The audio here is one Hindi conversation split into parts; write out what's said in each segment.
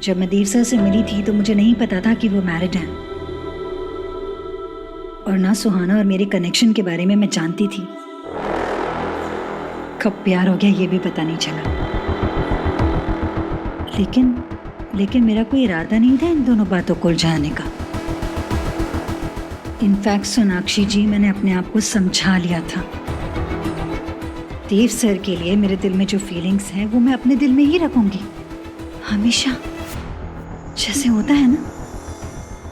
जब मैं देव सर से मिली थी तो मुझे नहीं पता था कि वो मैरिड हैं, और ना सुहाना और मेरे कनेक्शन के बारे में मैं जानती थी। कब प्यार हो गया ये भी पता नहीं चला। लेकिन मेरा कोई इरादा नहीं था इन दोनों बातों को उलझाने का। इनफैक्ट सोनाक्षी जी, मैंने अपने आप को समझा लिया था। देव सर के लिए मेरे दिल में जो फीलिंग्स हैं वो मैं अपने दिल में ही रखूंगी हमेशा, जैसे होता है ना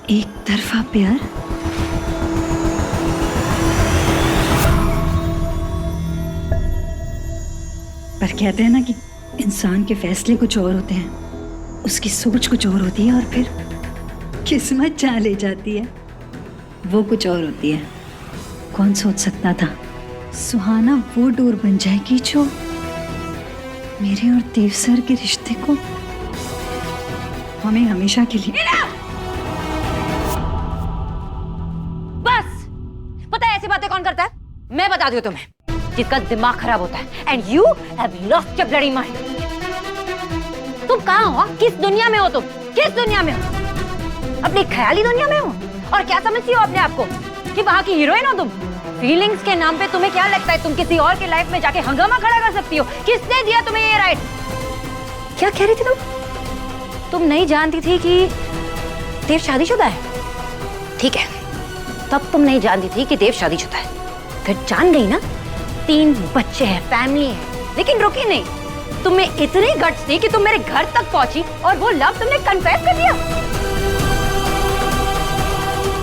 एक तरफा प्यार। पर कहते हैं ना कि इंसान के फैसले कुछ और होते हैं, उसकी सोच कुछ और होती है, और फिर किस्मत जहाँ ले जाती है वो कुछ और होती है। कौन सोच सकता था सुहाना वो डोर बन जाएगी जो मेरे और देव सर के रिश्ते को हमें हमेशा के लिए। बस पता है ऐसी बातें कौन करता है? मैं बता दूं तुम्हें, जिसका दिमाग खराब होता है। And you have lost your bloody mind. तुम कहाँ हो? किस दुनिया में हो तुम? किस दुनिया में हो? अपनी ख्याली दुनिया में हो? और क्या समझती हो अपने आप को कि वहां की हीरोइन हो तुम? फीलिंग्स के नाम पे तुम्हें क्या लगता है तुम किसी और के लाइफ में जाके हंगामा खड़ा कर सकती हो? किसने दिया तुम्हें ये राइट? क्या कह रही थी तुम नहीं जानती थी कि देव शादीशुदा है? ठीक है, तब तुम नहीं जानती थी कि देव शादीशुदा है। फिर जान गई ना, 3 बच्चे हैं, फैमिली है। लेकिन रुकी नहीं, तुम्हें इतनी गट्स थी कि तुम मेरे घर तक पहुंची और वो लव तुमने कन्फेस कर दिया।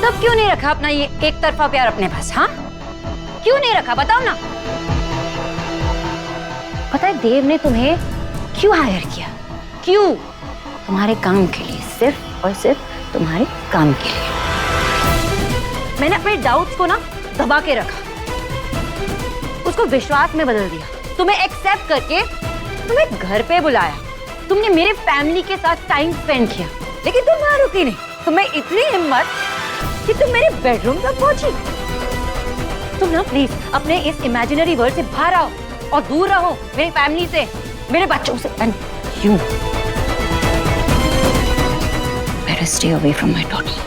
तब क्यों नहीं रखा अपना ये एक तरफा प्यार अपने पास? हाँ, क्यों नहीं रखा बताओ ना। पता है देव ने तुम्हें क्यों हायर किया? क्यों? तुम्हारे काम के लिए, सिर्फ और सिर्फ तुम्हारे काम के लिए। मैंने अपने डाउट्स को ना दबा के रखा, उसको विश्वास में बदल दिया, तुम्हें एक्सेप्ट करके तुम्हें घर पे बुलाया, तुमने मेरे फैमिली के साथ टाइम स्पेंड किया। लेकिन तुम वहां रुकी नहीं, तुम्हें इतनी हिम्मत कि तुम मेरे बेडरूम तक पहुंची। तुम ना प्लीज अपने इस इमेजिनरी वर्ल्ड से बाहर आओ और दूर रहो मेरी फैमिली से, मेरे बच्चों से। And you better stay away from my daughter.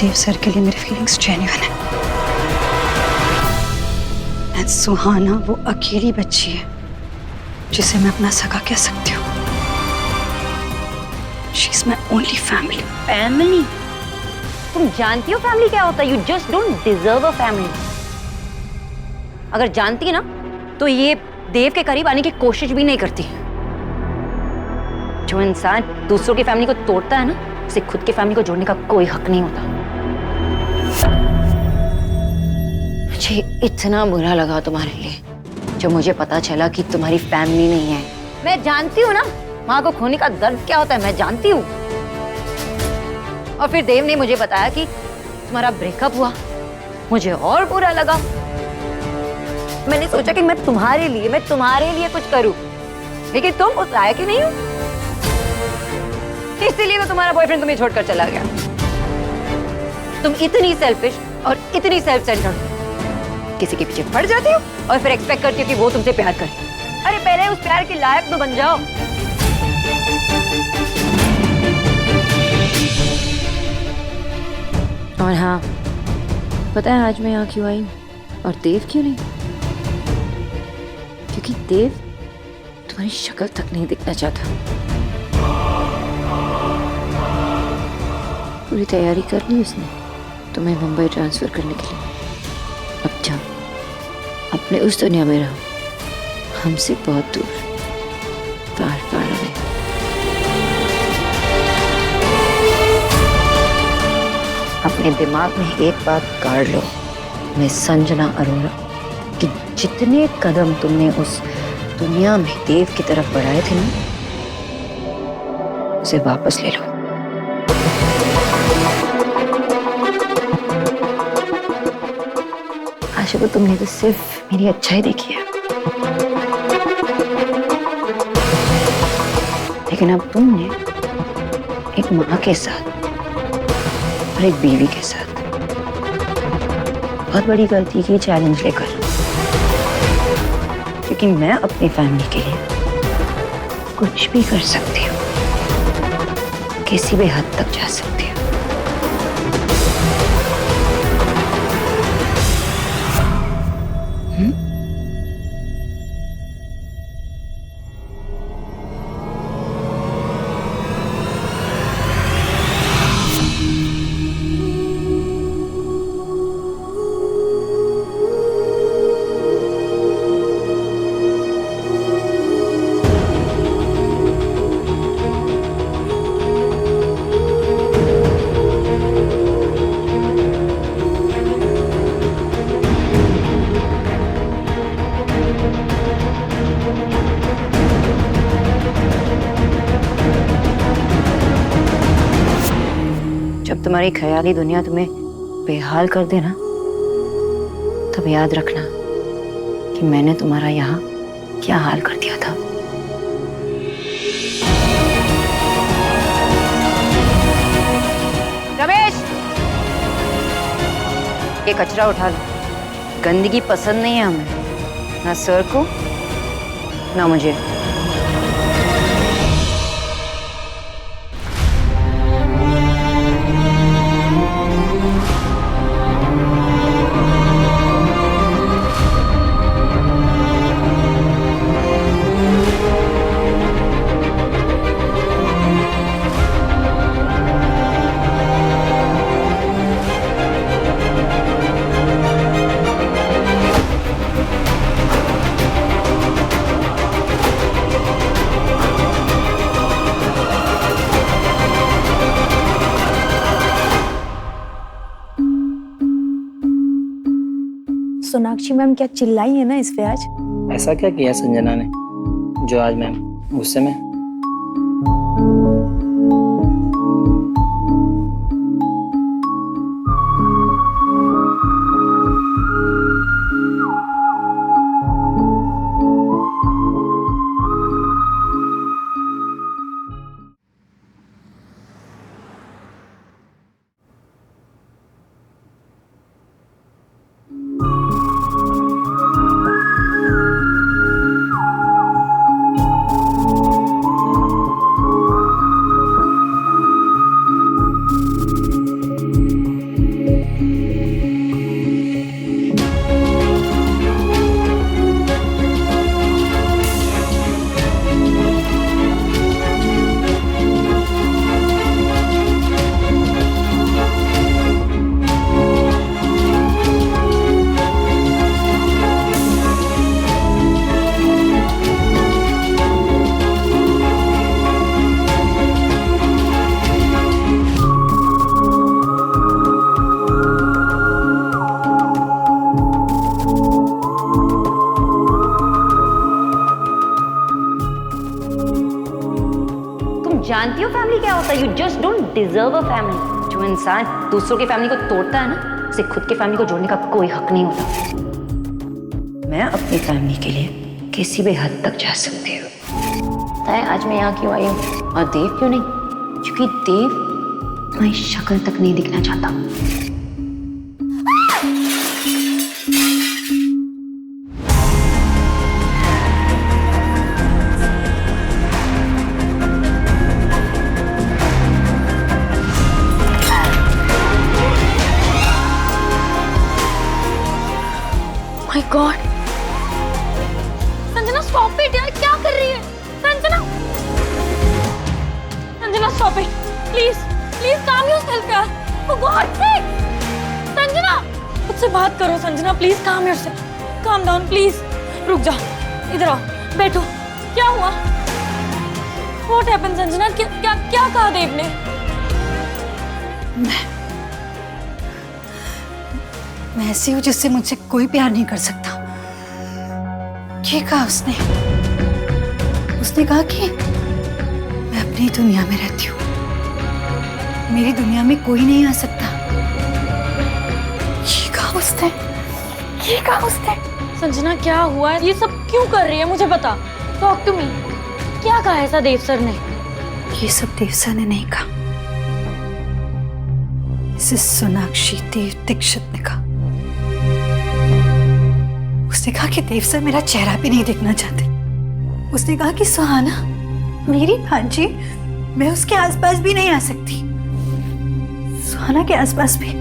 Dev sir के लिए मेरी फीलिंग्स जेन्युइन है। एंड सुहाना वो अकेली बच्ची है जिसे मैं अपना सगा कह सकती हूँ। She is my only family. Family? तुम जानती हो फैमिली क्या होता है? You just don't deserve a family. अगर जानती ना तो ये देव के करीब आने की कोशिश भी नहीं करती। जो इंसान दूसरों की फैमिली को तोड़ता है ना, उसे खुद की फैमिली को जोड़ने का कोई हक नहीं होता। मुझे इतना बुरा लगा तुम्हारे लिए जो मुझे पता चला कि तुम्हारी फैमिली नहीं है। मैं जानती हूँ ना माँ को खोने का दर्द क्या होता है, मैं जानती हूँ। और फिर देव ने मुझे बताया कि तुम्हारा ब्रेकअप हुआ, मुझे और बुरा लगा। मैंने सोचा कि मैं तुम्हारे लिए कुछ करूँ, लेकिन तुम उस लायक ही नहीं हो। इसीलिए तो तुम्हारा बॉयफ्रेंड तुम्हें छोड़कर चला गया। तुम इतनी सेल्फिश और इतनी सेल्फ सेंटर्ड, किसी के पीछे पड़ जाती हो और फिर एक्सपेक्ट करती हो कि वो तुमसे प्यार करे। अरे पहले उस प्यार के लायक तो बन जाओ। और हाँ, पता है आज मैं यहाँ क्यों आई और देव क्यों नहीं? क्योंकि देव तुम्हारी शक्ल तक नहीं दिखना चाहता। पूरी तैयारी कर ली उसने तुम्हें मुंबई ट्रांसफर करने के लिए। अब जाओ, अपने उस दुनिया में रहो, हमसे बहुत दूर, फार फार अवे। अपने दिमाग में एक बात गाड़ लो, मैं संजना अरोरा, कि जितने कदम तुमने उस दुनिया में देव की तरफ बढ़ाए थे ना, उसे वापस ले लो। आशा को तुमने तो सिर्फ मेरी अच्छाई देखी है, लेकिन अब तुमने एक माँ के साथ और एक बीवी के साथ बहुत बड़ी गलती की चैलेंज लेकर, क्योंकि मैं अपनी फैमिली के लिए कुछ भी कर सकती हूँ, किसी भी हद तक जा सकती हूँ। जब तुम्हारी ख्याली दुनिया तुम्हें बेहाल कर दे ना, तब याद रखना कि मैंने तुम्हारा यहाँ क्या हाल कर दिया था। रमेश, ये कचरा उठा लो। गंदगी पसंद नहीं है हमें, ना सर को ना मुझे। सोनाक्षी मैम क्या चिल्लाई है ना इस पे आज? ऐसा क्या किया संजना ने जो आज मैम गुस्से में? जानती हो फैमिली क्या होता है? You just don't deserve a family. जो इंसान दूसरों की फैमिली को तोड़ता है ना, उसे खुद की फैमिली को जोड़ने का कोई हक नहीं होता। मैं अपनी फैमिली के लिए किसी भी हद तक जा सकती हूँ। पता है आज मैं यहाँ क्यों आई हूँ और देव क्यों नहीं? क्योंकि देव तुम्हारी शक्ल तक नहीं दिखना चाहता। My God, Sanjana stop it यार, क्या कर रही है Sanjana? Sanjana stop it please, please काम योरसेल्फ यार, फॉर गॉड सेक। संजना मुझसे बात करो संजना, प्लीज काम योरसेल्फ, काम डाउन प्लीज। रुक जा, इधर आओ, बैठो। क्या हुआ? What happened Sanjana? क्या क्या क्या कहा देव ने? मैं ऐसी हूँ जिससे मुझसे कोई प्यार नहीं कर सकता। ये कहा उसने कहा कि मैं अपनी दुनिया में रहती हूँ, मेरी दुनिया में कोई नहीं आ सकता। ये कहा उसने। संजना क्या हुआ है? ये सब क्यों कर रही है? मुझे बता, टॉक टू मी। क्या कहा ऐसा देव सर ने? ये सब देव सर ने नहीं कहा, इसे सोनाक्षी देव दीक्षित ने कहा। उसने कहा कि देव सर मेरा चेहरा भी नहीं देखना चाहते। उसने कहा कि सुहाना मेरी भांजी, मैं उसके आसपास भी नहीं आ सकती, सुहाना के आसपास भी।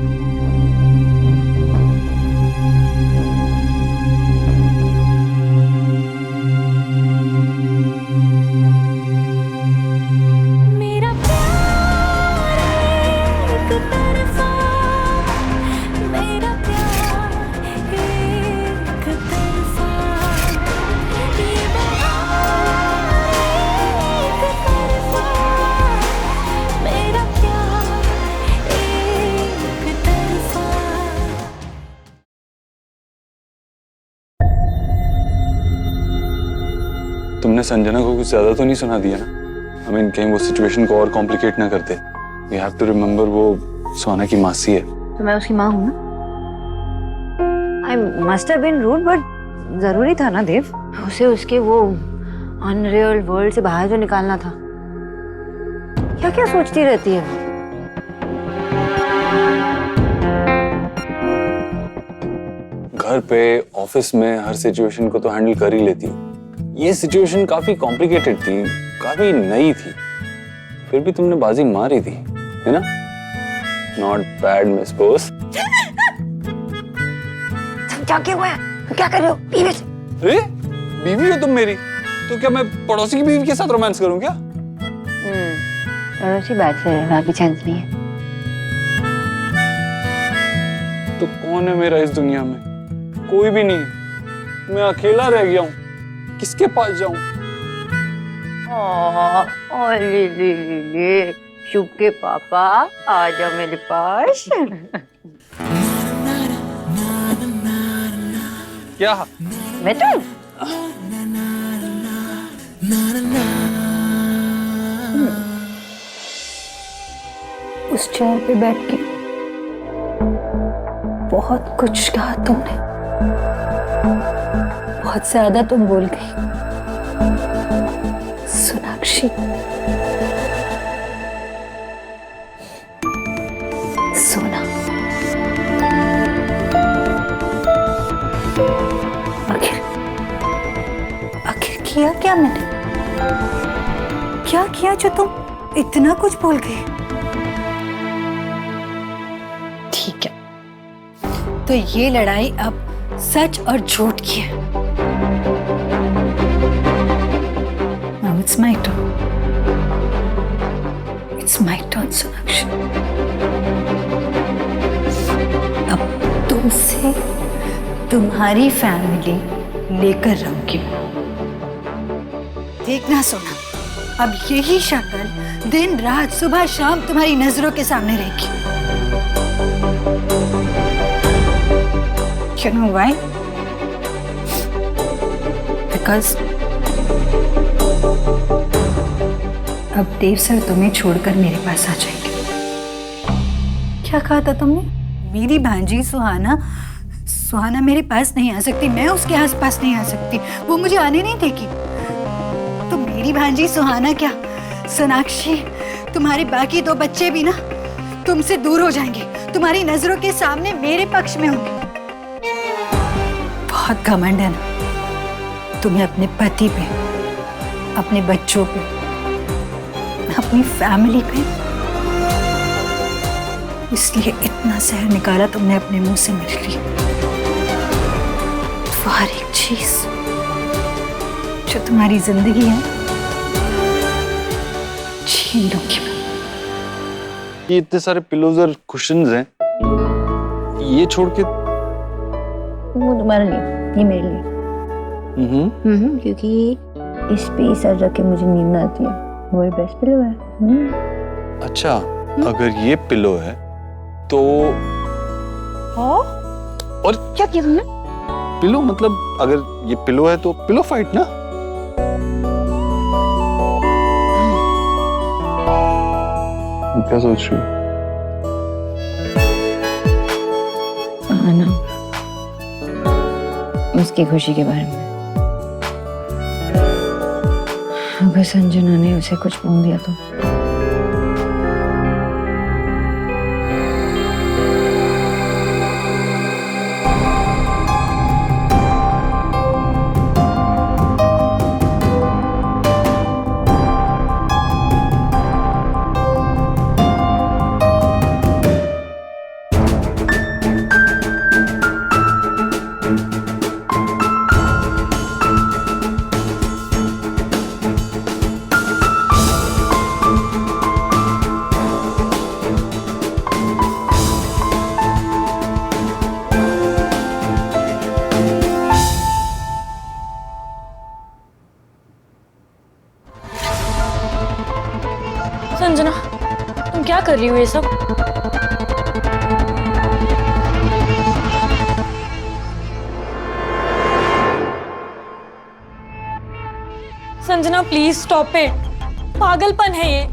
मेरा प्यार एक तरफा, मेरा प्यार एक तरफा, ये बहार एक तरफा, मेरा प्यार एक तरफा। तुमने संजना को कुछ ज्यादा तो नहीं सुना दिया ना? I mean, कहीं वो सिचुएशन को और कॉम्प्लिकेट ना करते। You have to remember वो सुहाना की मासी है। तो मैं उसकी माँ हूँ ना। I must have been rude, but जरूरी था ना देव, उसे उसके वो अनरियल वर्ल्ड से बाहर जो निकालना था। क्या क्या सोचती रहती है वो? घर पे, ऑफिस में हर सिचुएशन को तो हैंडल कर ही लेती। ये सिचुएशन काफी कॉम्प्लिकेटेड थी, काफी नई थी, फिर भी तुमने बाजी मारी थी, है ना? Not bad miss Bose. क्या क्या हुआ है? क्या कर रहे हो? बीवी से? अरे बीवी हो तुम मेरी, तो क्या मैं पड़ोसी की बीवी के साथ रोमांस करूं क्या? पड़ोसी बात से बाकी चांस नहीं है। तो कौन है मेरा इस दुनिया में? कोई भी नहीं। मैं अकेला रह गया हूँ, किसके पास जाऊं? ले शुभ के पापा आ जाओ मेरे पास। क्या? मैं तो उस चेयर पे बैठ के बहुत कुछ कहा तुमने, बहुत ज्यादा तुम बोल गई सोनाक्षी। सोना, आखिर किया क्या मैंने? क्या किया जो तुम इतना कुछ बोल गए? ठीक है, तो ये लड़ाई अब सच और झूठ की है। Now it's my turn. It's my turn, Sonakshi. अब तुमसे तुम्हारी फैमिली लेकर रहूंगी। देखना सोना, अब यही शक्ल दिन रात सुबह शाम तुम्हारी नजरों के सामने रहेगी। You know why? Because अब देव सर तुम्हें छोड़कर मेरे पास आ जाएंगे। क्या कहा था तुमने? मेरी भांजी सुहाना, सुहाना मेरे पास नहीं आ सकती, मैं उसके आसपास नहीं आ सकती, वो मुझे आने नहीं देगी। तो मेरी भांजी सुहाना क्या, सोनाक्षी, तुम्हारे बाकी दो बच्चे भी ना तुमसे दूर हो जाएंगे, तुम्हारी नजरों के सामने मेरे पक्ष में होंगे। बहुत घमंड है ना तुम्हें अपने पति पे, अपने बच्चों पे, अपनी फैमिली पे, इसलिए इतना जहर निकाला तुमने अपने मुंह से मेरे लिए। तो हर एक चीज जो तुम्हारी जिंदगी है छीन लूंगी मैं। ये इतने सारे पिलोज और कुशन्स हैं, ये छोड़ के। वो तुम्हारे लिए, ये मेरे लिए। क्योंकि इस पे सर रख के मुझे नींद आती है, वो बेस्ट पिलो है। अच्छा, अगर ये पिलो है तो और क्या किया तुमने? पिलो मतलब अगर ये पिलो है तो पिलो फाइट ना। क्या सोच रही हो? ना उसकी खुशी के बारे में। अगर संजना ने उसे कुछ बोल दिया तो क्या कर रही हो ये सब? संजना प्लीज स्टॉप इट, पागलपन है ये।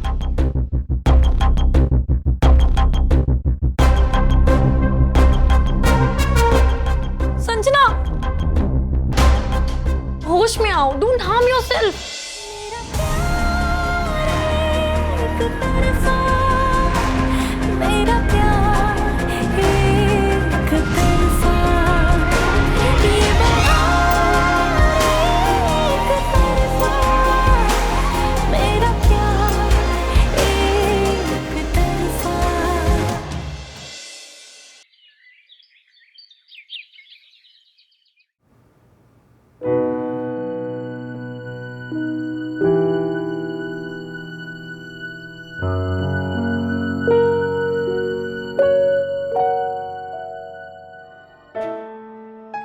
संजना होश में आओ, डोंट हार्म योरसेल्फ।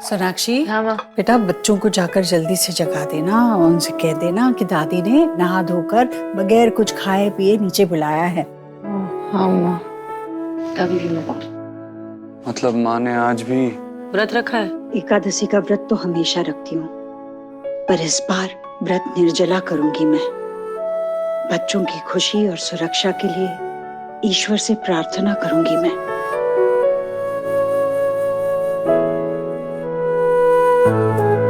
सोनाक्षी, हाँ माँ। बेटा बच्चों को जाकर जल्दी से जगा देना और उनसे कह देना कि दादी ने नहा धोकर बगैर कुछ खाए पिए नीचे बुलाया है। हाँ माँ। मतलब माँ ने आज भी व्रत रखा है? एकादशी का व्रत तो हमेशा रखती हूँ, पर इस बार व्रत निर्जला करूंगी मैं। बच्चों की खुशी और सुरक्षा के लिए ईश्वर से प्रार्थना करूंगी मैं।